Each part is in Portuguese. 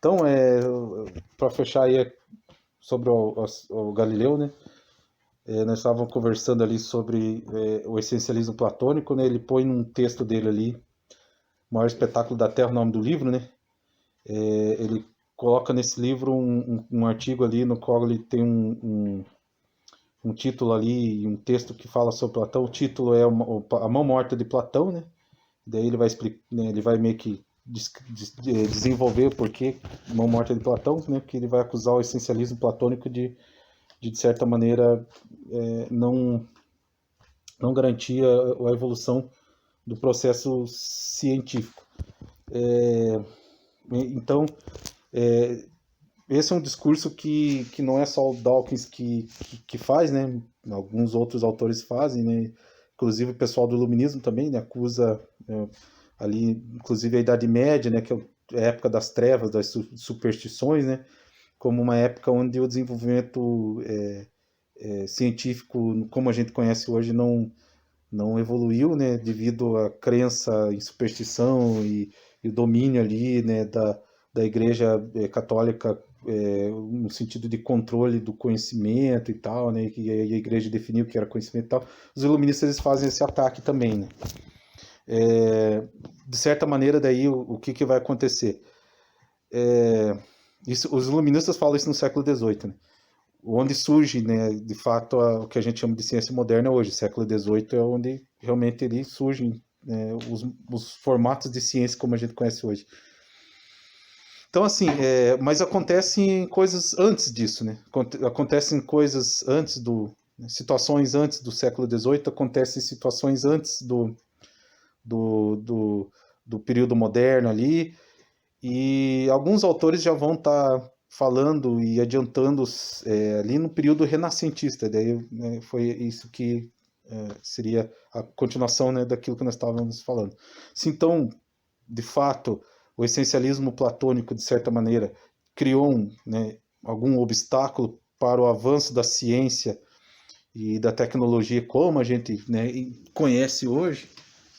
Então, para fechar aí sobre o Galileu, né? Nós estávamos conversando ali sobre o essencialismo platônico, né? Ele põe num texto dele ali, O Maior Espetáculo da Terra, o nome do livro, né? Ele coloca nesse livro um artigo ali no qual ele tem um título ali, um texto que fala sobre Platão. O título é A Mão Morta de Platão, né? Daí ele vai explicar, né, ele vai meio que desenvolver o porquê Mão Morta de Platão, né? Que ele vai acusar o essencialismo platônico de certa maneira, não garantir a evolução do processo científico. Então, esse é um discurso que não é só o Dawkins que faz, né? Alguns outros autores fazem, né? Inclusive o pessoal do Iluminismo também, né? Acusa ali, inclusive a Idade Média, né? Que é a época das trevas, das superstições, né? Como uma época onde o desenvolvimento científico, como a gente conhece hoje, não evoluiu, né? Devido à crença em superstição e o domínio ali, né? Da Igreja Católica no sentido de controle do conhecimento e tal, né? Que a Igreja definiu que era conhecimento e tal. Os iluministas eles fazem esse ataque também, né? De certa maneira, daí o que vai acontecer? Os iluministas falam isso no século XVIII, né? Onde surge, né, de fato, o que a gente chama de ciência moderna hoje. Século XVIII é onde realmente ali surgem, né, os formatos de ciência como a gente conhece hoje. Então, assim, mas acontecem coisas antes disso, né? Acontecem coisas antes situações antes do século XVIII, acontecem situações antes do período moderno ali, e alguns autores já vão estar falando e adiantando ali no período renascentista. Daí, né, foi isso que seria a continuação, né, daquilo que nós estávamos falando. Se então, de fato, o essencialismo platônico, de certa maneira, criou né, algum obstáculo para o avanço da ciência e da tecnologia como a gente, né, conhece hoje,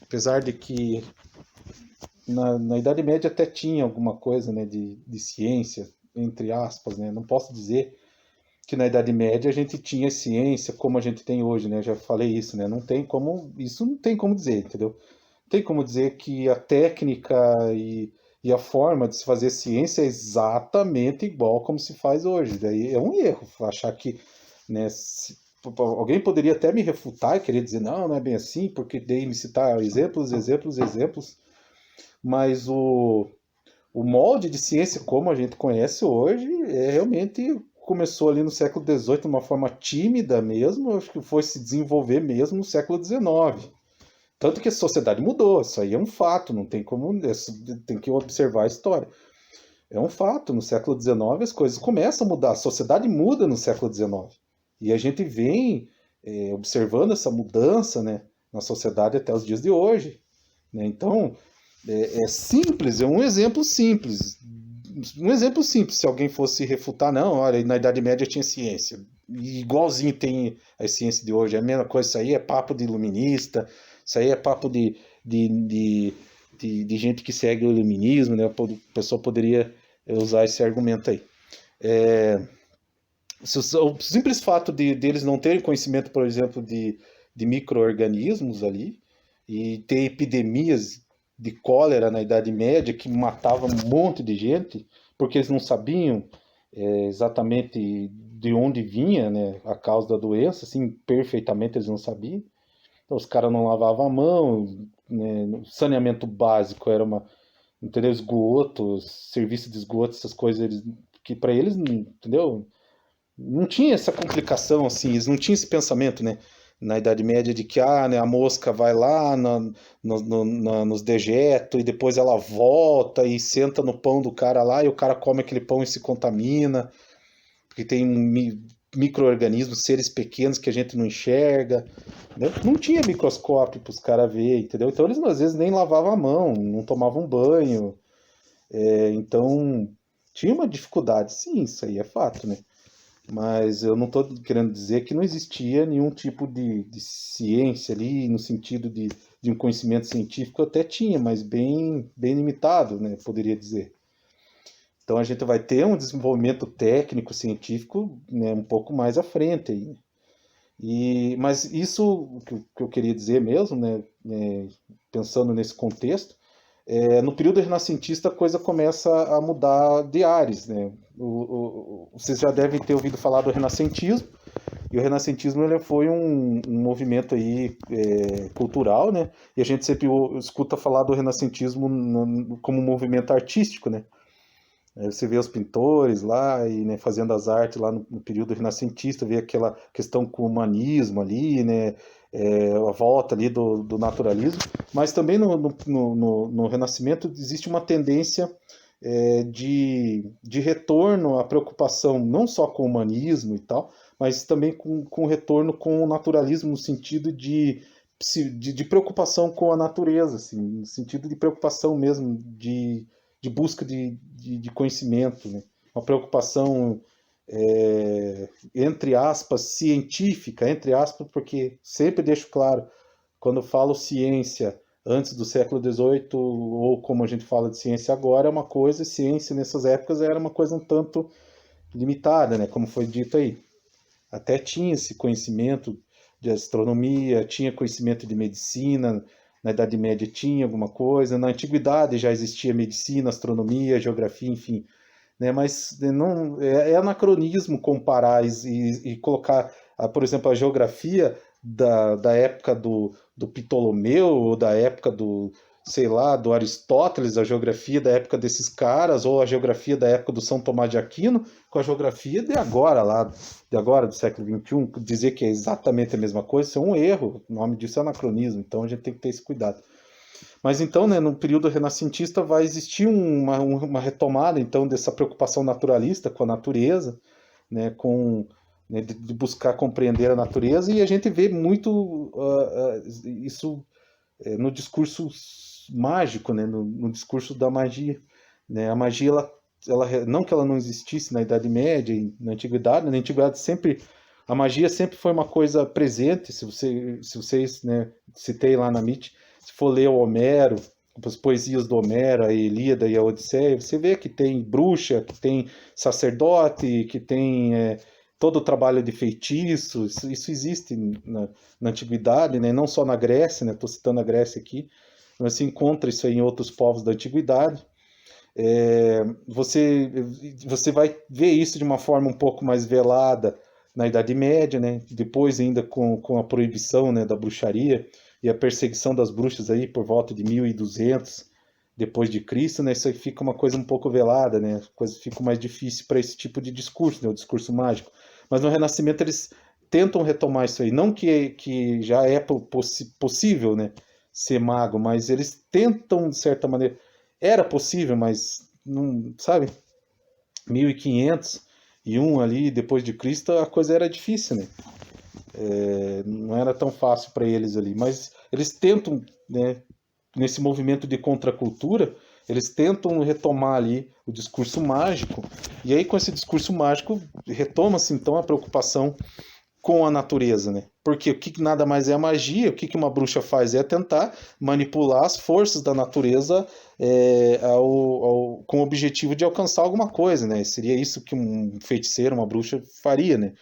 apesar de que na Idade Média até tinha alguma coisa, né, de ciência, entre aspas, né? Não posso dizer que na Idade Média a gente tinha ciência como a gente tem hoje, né? Já falei isso, né? Isso não tem como dizer, entendeu? Não tem como dizer que a técnica e a forma de se fazer ciência é exatamente igual como se faz hoje. Daí é um erro achar que, né, alguém poderia até me refutar e querer dizer, não é bem assim, porque daí me citar exemplos, mas o molde de ciência como a gente conhece hoje realmente começou ali no século XVIII de uma forma tímida mesmo, acho que foi se desenvolver mesmo no século XIX. Tanto que a sociedade mudou, isso aí é um fato, não tem como, tem que observar a história. É um fato, no século XIX as coisas começam a mudar, a sociedade muda no século XIX. E a gente vem observando essa mudança, né, na sociedade até os dias de hoje. Né? Então, é simples, é um exemplo simples. Um exemplo simples, se alguém fosse refutar, não, olha, na Idade Média tinha ciência, igualzinho tem a ciência de hoje, é a mesma coisa, isso aí é papo de iluminista, isso aí é papo de gente que segue o iluminismo, né? A pessoa poderia usar esse argumento aí. O simples fato deles não terem conhecimento, por exemplo, de micro-organismos ali, e ter epidemias de cólera na Idade Média que matavam um monte de gente, porque eles não sabiam exatamente de onde vinha, né, a causa da doença, assim, perfeitamente eles não sabiam. Então, os caras não lavavam a mão, né, saneamento básico era entendeu, esgotos, serviço de esgoto, essas coisas, que para eles, entendeu, não tinha essa complicação assim, eles não tinham esse pensamento, né? Na Idade Média de que né, a mosca vai lá nos dejetos e depois ela volta e senta no pão do cara lá e o cara come aquele pão e se contamina, porque tem micro-organismos, seres pequenos que a gente não enxerga. Né? Não tinha microscópio para os caras ver, entendeu? Então eles às vezes nem lavavam a mão, não tomavam banho. Então tinha uma dificuldade, sim, isso aí é fato, né? Mas eu não estou querendo dizer que não existia nenhum tipo de ciência ali, no sentido de um conhecimento científico, até tinha, mas bem limitado, né, poderia dizer. Então a gente vai ter um desenvolvimento técnico, científico, né, um pouco mais à frente aí. Mas isso que eu queria dizer mesmo, né, pensando nesse contexto, no período renascentista a coisa começa a mudar de ares, né? Vocês já devem ter ouvido falar do renascentismo, e o renascentismo ele foi um movimento aí, cultural, né? E a gente sempre escuta falar do renascentismo como um movimento artístico, né? Aí você vê os pintores lá e, né, fazendo as artes lá no período renascentista, vê aquela questão com o humanismo ali, né, a volta ali do naturalismo, mas também no Renascimento existe uma tendência de retorno à preocupação não só com o humanismo e tal, mas também com retorno com o naturalismo no sentido de preocupação com a natureza, assim, no sentido de preocupação mesmo de busca de conhecimento, né? Uma preocupação, entre aspas, científica, entre aspas, porque sempre deixo claro, quando eu falo ciência antes do século XVIII, ou como a gente fala de ciência agora, é uma coisa, e ciência nessas épocas era uma coisa um tanto limitada, né? Como foi dito aí. Até tinha esse conhecimento de astronomia, tinha conhecimento de medicina, na Idade Média tinha alguma coisa, na Antiguidade já existia medicina, astronomia, geografia, enfim, né? Mas não é anacronismo comparar e colocar, por exemplo, a geografia da época do Ptolomeu, ou da época do, sei lá, do Aristóteles, a geografia da época desses caras, ou a geografia da época do São Tomás de Aquino, com a geografia de agora, lá, de agora, do século XXI, dizer que é exatamente a mesma coisa, isso é um erro, o nome disso é anacronismo, então a gente tem que ter esse cuidado. Mas então, né, no período renascentista vai existir uma retomada então dessa preocupação naturalista com a natureza, né, de buscar compreender a natureza, e a gente vê muito isso no discurso mágico, né, no discurso da magia, né? A magia não que ela não existisse na Idade Média e na Antiguidade sempre a magia sempre foi uma coisa presente. Se vocês, né, citei lá na MIT, se for ler o Homero, as poesias do Homero, a Ilíada e a Odisseia, você vê que tem bruxa, que tem sacerdote, que tem todo o trabalho de feitiço. Isso existe na antiguidade, né? Não só na Grécia, né? Estou citando a Grécia aqui, mas se encontra isso aí em outros povos da antiguidade. Você vai ver isso de uma forma um pouco mais velada na Idade Média, né? Depois ainda com a proibição, né, da bruxaria e a perseguição das bruxas aí por volta de 1200 depois de Cristo, né? Isso aí fica uma coisa um pouco velada, né? A coisa fica mais difícil para esse tipo de discurso, né? O discurso mágico. Mas no Renascimento eles tentam retomar isso aí, não que já é possível, né, ser mago, mas eles tentam de certa maneira. Era possível, mas não, sabe? 1501 ali depois de Cristo a coisa era difícil, né? Não era tão fácil para eles ali, mas eles tentam, né, nesse movimento de contracultura, eles tentam retomar ali o discurso mágico, e aí com esse discurso mágico retoma-se então a preocupação com a natureza, né? Porque o que nada mais é a magia, o que uma bruxa faz é tentar manipular as forças da natureza com o objetivo de alcançar alguma coisa, né? Seria isso que um feiticeiro, uma bruxa faria, né?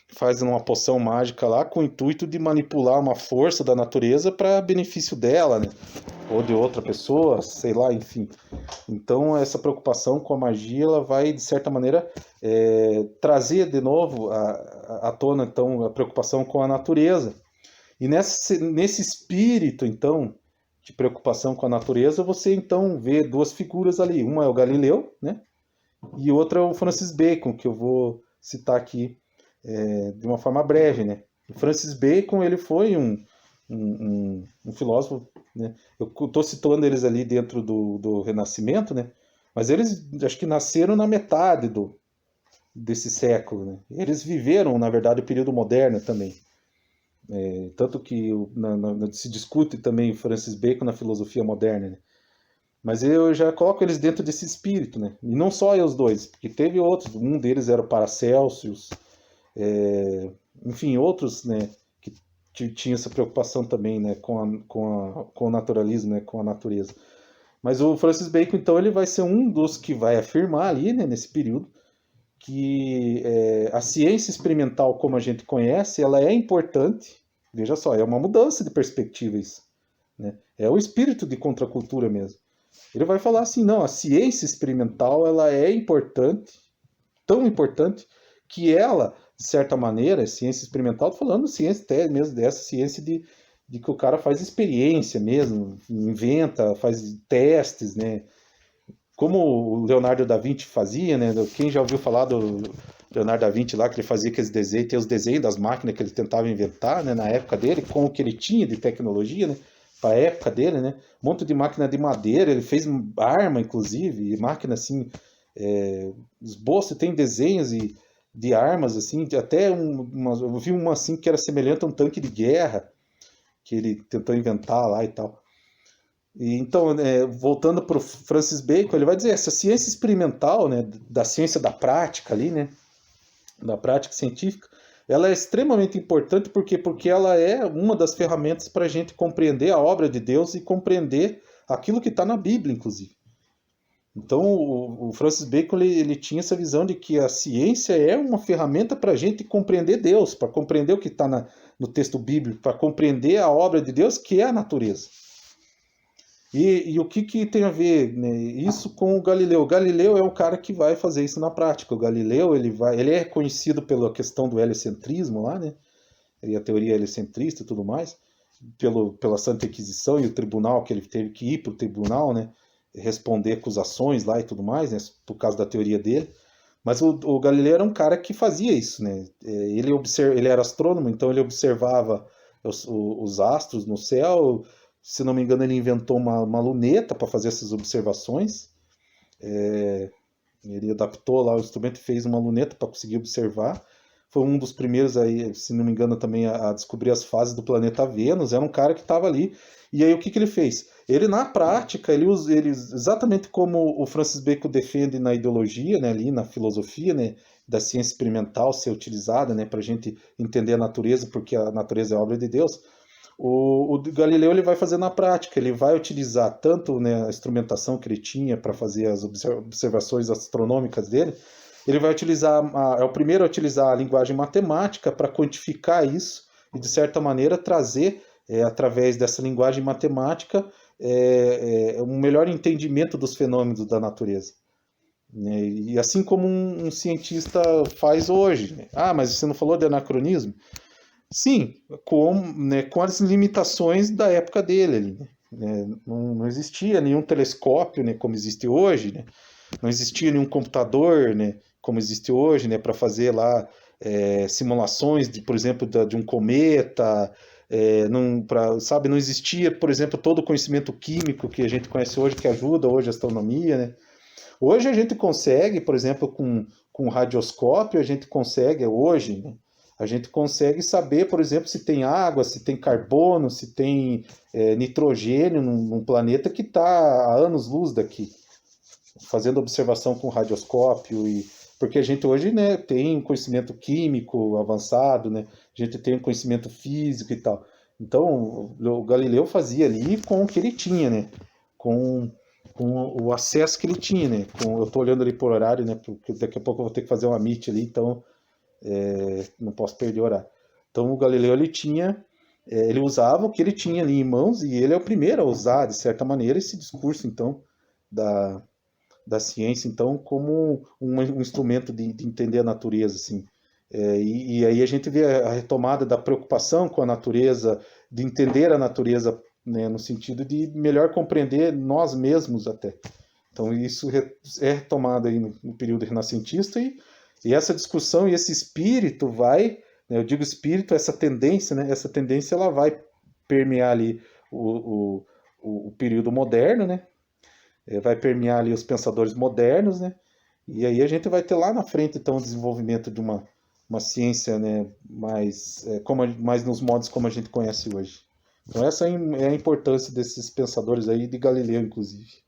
Faz uma poção mágica lá com o intuito de manipular uma força da natureza para benefício dela, né? Ou de outra pessoa, sei lá, enfim. Então essa preocupação com a magia ela vai de certa maneira trazer de novo à tona então a preocupação com a natureza. E nesse espírito então de preocupação com a natureza você então vê duas figuras ali. Uma é o Galileu, né? E outra é o Francis Bacon, que eu vou citar aqui de uma forma breve, né? O Francis Bacon ele foi um filósofo, né? Eu estou citando eles ali dentro do Renascimento, né? Mas eles acho que nasceram na metade desse século, né? Eles viveram, na verdade, o período moderno também. Tanto que se discute também Francis Bacon na filosofia moderna, né? Mas eu já coloco eles dentro desse espírito, né? E não só os dois, porque teve outros. Um deles era o Paracelsus, enfim, outros, né, que tinham essa preocupação também, né, com o naturalismo, né, com a natureza. Mas o Francis Bacon, então, ele vai ser um dos que vai afirmar ali, né, nesse período, que a ciência experimental, como a gente conhece, ela é importante. Veja só, é uma mudança de perspectiva isso, né? É o espírito de contracultura mesmo. Ele vai falar assim, não, a ciência experimental ela é importante, tão importante, que ela, de certa maneira, ciência experimental, tô falando ciência até mesmo dessa ciência de que o cara faz experiência mesmo, inventa, faz testes, né? Como o Leonardo da Vinci fazia, né? Quem já ouviu falar do Leonardo da Vinci lá, que ele fazia aqueles desenhos, tem os desenhos das máquinas que ele tentava inventar, né? Na época dele, com o que ele tinha de tecnologia, né? Para a época dele, né? Um monte de máquina de madeira, ele fez arma, inclusive, máquina assim, esboço, tem desenhos de armas, assim, até eu vi uma assim que era semelhante a um tanque de guerra, que ele tentou inventar lá e tal. E, então, voltando para o Francis Bacon, ele vai dizer essa ciência experimental, né, da ciência da prática ali, né, da prática científica, ela é extremamente importante porque ela é uma das ferramentas para a gente compreender a obra de Deus e compreender aquilo que está na Bíblia, inclusive. Então, o Francis Bacon ele tinha essa visão de que a ciência é uma ferramenta para a gente compreender Deus, para compreender o que está no texto bíblico, para compreender a obra de Deus, que é a natureza. E o que tem a ver, né, isso com o Galileu? O Galileu é o cara que vai fazer isso na prática. O Galileu ele é conhecido pela questão do heliocentrismo lá, né? E a teoria heliocentrista e tudo mais, pela Santa Inquisição e o tribunal que ele teve que ir para o tribunal, né? Responder acusações lá e tudo mais, né? Por causa da teoria dele. Mas o Galileu era um cara que fazia isso, né? Ele era astrônomo, então ele observava os astros no céu. Se não me engano, ele inventou uma luneta para fazer essas observações. Ele adaptou lá o instrumento e fez uma luneta para conseguir observar. Foi um dos primeiros aí, se não me engano, também a descobrir as fases do planeta Vênus. Era um cara que estava ali. E aí o que ele fez? Ele, na prática, ele exatamente como o Francis Bacon defende na ideologia, né, ali na filosofia, né, da ciência experimental ser utilizada, né, para a gente entender a natureza, porque a natureza é obra de Deus. O Galileu ele vai fazer na prática, ele vai utilizar tanto, né, a instrumentação que ele tinha para fazer as observações astronômicas dele, ele vai utilizar, é o primeiro a utilizar a linguagem matemática para quantificar isso e, de certa maneira, trazer, através dessa linguagem matemática, um melhor entendimento dos fenômenos da natureza. E assim como um cientista faz hoje. Né? Ah, mas você não falou de anacronismo? Sim, com as limitações da época dele ali, né? Não existia nenhum telescópio, né, como existe hoje, né? Não existia nenhum computador, né, como existe hoje, né, para fazer lá simulações, por exemplo, de um cometa. Não existia, por exemplo, todo o conhecimento químico que a gente conhece hoje, que ajuda hoje a astronomia, né? Hoje a gente consegue, por exemplo, com radioscópio, a gente consegue, hoje, né? A gente consegue saber, por exemplo, se tem água, se tem carbono, se tem nitrogênio num planeta que está a anos-luz daqui, fazendo observação com radioscópio. Porque a gente hoje, né, tem um conhecimento químico avançado, né? A gente tem um conhecimento físico e tal. Então, o Galileu fazia ali com o que ele tinha, né? Com o acesso que ele tinha, né? Eu estou olhando ali por horário, né? Porque daqui a pouco eu vou ter que fazer uma meet ali, então não posso perder o horário. Então o Galileu ele usava o que ele tinha ali em mãos e ele é o primeiro a usar, de certa maneira, esse discurso então da ciência então como um instrumento de entender a natureza, assim. E aí a gente vê a retomada da preocupação com a natureza, de entender a natureza, né, no sentido de melhor compreender nós mesmos até. Então isso é retomado aí no período renascentista e essa discussão e esse espírito vai, né, eu digo espírito, essa tendência, né, essa tendência ela vai permear ali o período moderno, né, vai permear ali os pensadores modernos, né, e aí a gente vai ter lá na frente então o desenvolvimento de uma ciência, né, mais nos modos como a gente conhece hoje. Então essa é a importância desses pensadores aí, de Galileu inclusive.